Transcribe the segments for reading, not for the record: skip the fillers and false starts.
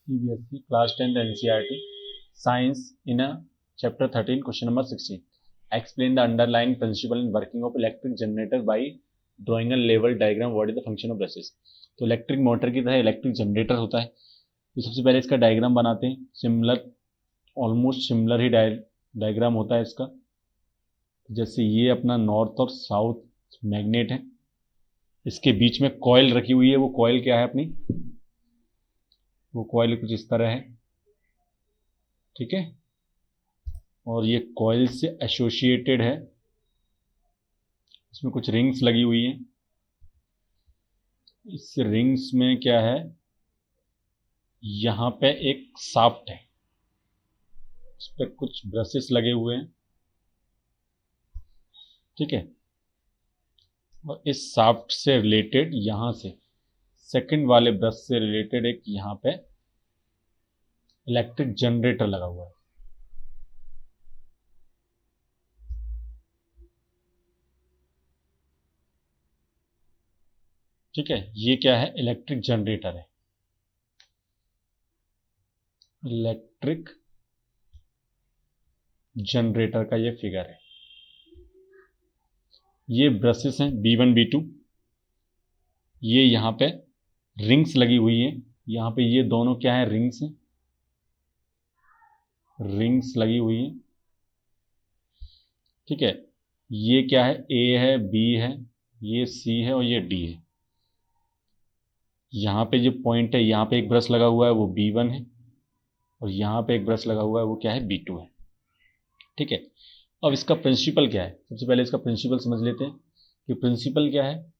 CBSE Class 10th NCERT Science in a Chapter 13 Question number 16. Explain the underlying principle and working of electric generator by drawing a level diagram. What is the function of brushes? तो electric motor की तरह electric generator होता है। तो सबसे पहले इसका diagram बनाते हैं। सिमिलर, ऑलमोस्ट सिमिलर ही डायग्राम होता है इसका। जैसे ये अपना नॉर्थ और साउथ मैग्नेट है, इसके बीच में कॉइल रखी हुई है। वो कॉइल क्या है अपनी, वो कॉइल कुछ इस तरह है, ठीक है। और ये कॉइल से एसोसिएटेड है, इसमें कुछ रिंग्स लगी हुई हैं। इस रिंग्स में क्या है, यहाँ पे एक शाफ्ट है, इस पर कुछ ब्रशेस लगे हुए हैं, ठीक है। और इस शाफ्ट से रिलेटेड यहाँ से सेकंड वाले ब्रश से रिलेटेड एक यहाँ पे इलेक्ट्रिक जनरेटर लगा हुआ है, ठीक है। ये क्या है, इलेक्ट्रिक जनरेटर है, इलेक्ट्रिक जनरेटर का ये फिगर है। ये ब्रशेस हैं B1 B2, ये यहाँ पे रिंग्स लगी हुई है। यहाँ पे ये दोनों क्या है, रिंग्स हैं, रिंग्स लगी हुई है, ठीक है। ये क्या है, A है, B है, ये C है और ये D है। यहाँ पे जो पॉइंट है, यहाँ पे एक ब्रश लगा हुआ है, वो B1 है, और यहाँ पे एक ब्रश लगा हुआ है, वो क्या है, B2 है, ठीक है। अब इसका प्रिंसिपल क्या है, सबसे पहले इसका प्रिंसिपल समझ लेते हैं कि प्रिंसिपल क्या है।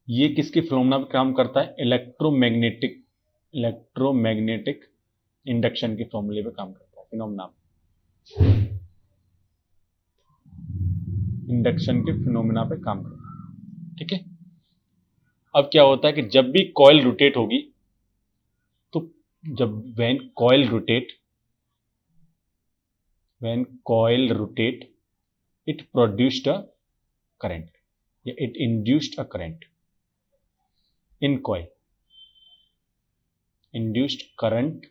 ये किसके फिनोमेना पे काम करता है, इलेक्ट्रोमैग्नेटिक इंडक्शन के फॉर्मूले पे काम करता है, फिनोमेना, इंडक्शन के फिनोमेना पे काम करता है, ठीक है। अब क्या होता है कि जब भी कॉइल रोटेट होगी, तो जब when coil rotate it produced a current, या it induced a current in coil, induced current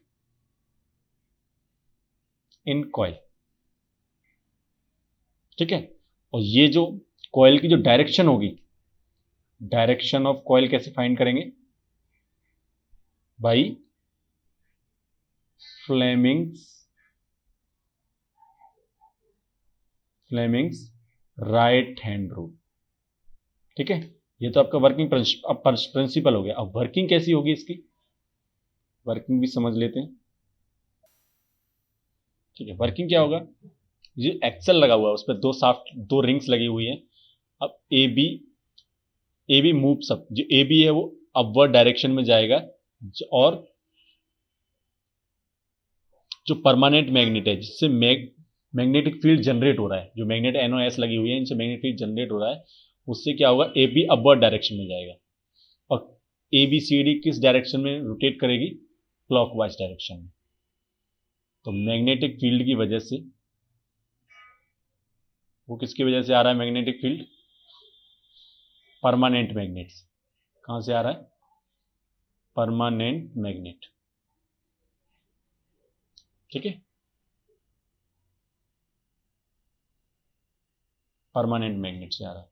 in coil, ठीक है। और ये जो कॉइल की जो डायरेक्शन होगी, डायरेक्शन ऑफ कॉइल कैसे फाइंड करेंगे, by Fleming's right hand rule, ठीक है। ये तो आपका वर्किंग प्रिंसिपल हो गया। अब वर्किंग कैसी होगी इसकी, वर्किंग भी समझ लेते हैं, ठीक है। वर्किंग क्या होगा, जो एक्सल लगा हुआ है उस पर दो रिंग्स लगी हुई हैं। अब ए बी मूव्स अप, जो ए बी है वो अपवर्ड डायरेक्शन में जाएगा, और जो परमानेंट मैग्नेट है, जिससे मैग्नेटिक फील्ड जनरेट हो रहा है, जो मैग्नेट NOS लगी हुई है, इनसे मैग्नेटिक फील्ड जनरेट हो रहा है, उससे क्या होगा, ए बी अपवर्ड डायरेक्शन में जाएगा, और ABCD किस डायरेक्शन में रोटेट करेगी, क्लॉकवाइज डायरेक्शन में। तो मैग्नेटिक फील्ड की वजह से, वो किसकी वजह से आ रहा है मैग्नेटिक फील्ड, परमानेंट मैग्नेट। कहां से आ रहा है, परमानेंट मैग्नेट, ठीक है, परमानेंट मैग्नेट से आ रहा है,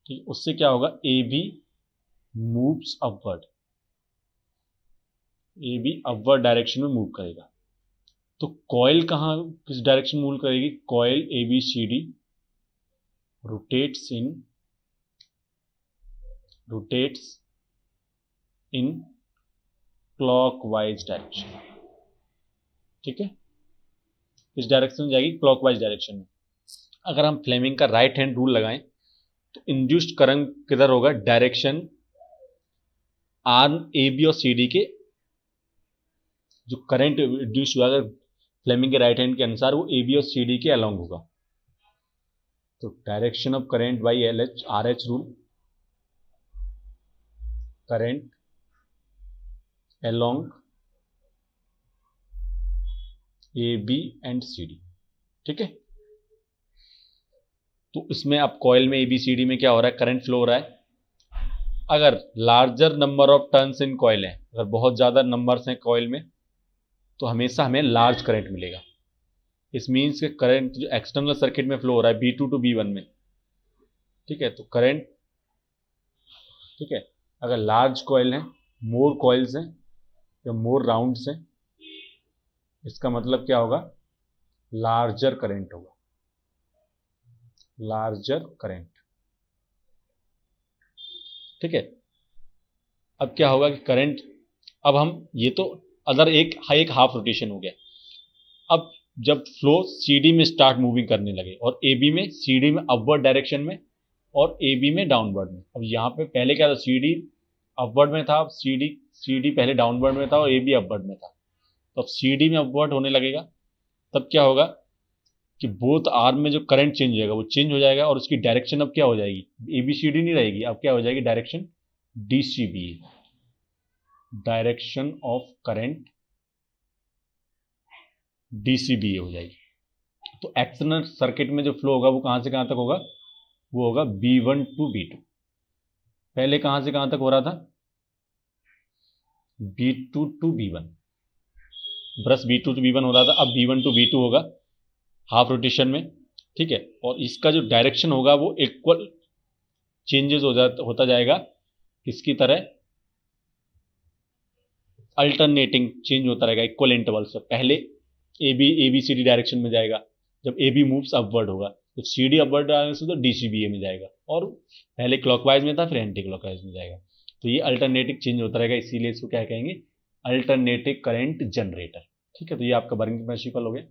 ठीक। उससे क्या होगा, A B moves upward, A B upward direction में मूव करेगा। तो कॉइल कहां, किस डायरेक्शन मूव करेगी, coil ABCD rotates in clockwise direction, ठीक है। इस डायरेक्शन में जाएगी, क्लॉकवाइज डायरेक्शन में। अगर हम फ्लेमिंग का राइट हैंड रूल लगाएं, तो इंड्यूस्ड करंट किधर होगा, डायरेक्शन आर्म AB और CD के, जो करंट इंड्यूस हुआ अगर फ्लेमिंग के राइट हैंड के अनुसार, वो AB और CD के अलोंग होगा। तो direction of current by RH rule, current along AB and CD, ठीक है। तो इसमें अब कॉइल में ABCD में क्या हो रहा है, करंट फ्लो हो रहा है, अगर larger number of turns in coil है, अगर बहुत ज़्यादा नंबर्स हैं कॉइल में, तो हमेशा हमें लार्ज करंट मिलेगा। इस मीन्स के करंट जो एक्सटर्नल सर्किट में फ्लो हो रहा है B2 टू B1 में, ठीक है, तो करंट, ठीक है, अगर लार्ज कॉइल है, मोर कॉइल्स हैं या मोर राउंड्स हैं, इसका मतलब क्या होगा, लार्जर करंट होगा, लार्जर करंट, ठीक है। अब क्या होगा कि करंट, अब हम ये तो अदर एक हाफ रोटेशन हो गया। अब जब फ्लो CD में स्टार्ट मूविंग करने लगे और AB में, CD में अपवर्ड डायरेक्शन में और AB में डाउनवर्ड में। अब यहाँ पे पहले क्या था, CD अपवर्ड में था, अब CD पहले डाउनवर्ड में था और AB अपवर्ड में था। तो अब CD में अपवर्ड होने लगेगा, तब क्या होगा कि बोथ आर्म में जो करंट चेंज हो जाएगा वो चेंज हो जाएगा और उसकी डायरेक्शन अब क्या हो जाएगी, ABCD नहीं रहेगी, अब क्या हो जाएगी, direction DCB, direction of current DCBA हो जाएगी। तो एक्सटर्नल सर्किट में जो फ्लो होगा वो कहां से कहां तक होगा, वो होगा B1 टू B2। पहले कहां से कहां तक हो रहा था, B2 to B1, brush B2 to B1 हो रहा था, अब B1 टू B2 होगा हाफ रोटेशन में, ठीक है। और इसका जो डायरेक्शन होगा वो इक्वल चेंजेस होता जाएगा, किसकी तरह, अल्टरनेटिंग चेंज होता रहेगा इक्वल इंटरवल से। पहले ABCD डायरेक्शन में जाएगा, जब AB मूव्स अपवर्ड होगा तो CD अपवर्ड आने से तो DCBA में जाएगा, और पहले क्लॉकवाइज में था फिर एंटी क्लॉकवाइज में जाएगा। तो ये अल्टरनेटिव चेंज होता रहेगा, इसीलिए इसको क्या कहेंगे, अल्टरनेटिव करंट जनरेटर, ठीक है। तो ये आपका वर्किंग प्रिंसिपल हो गया।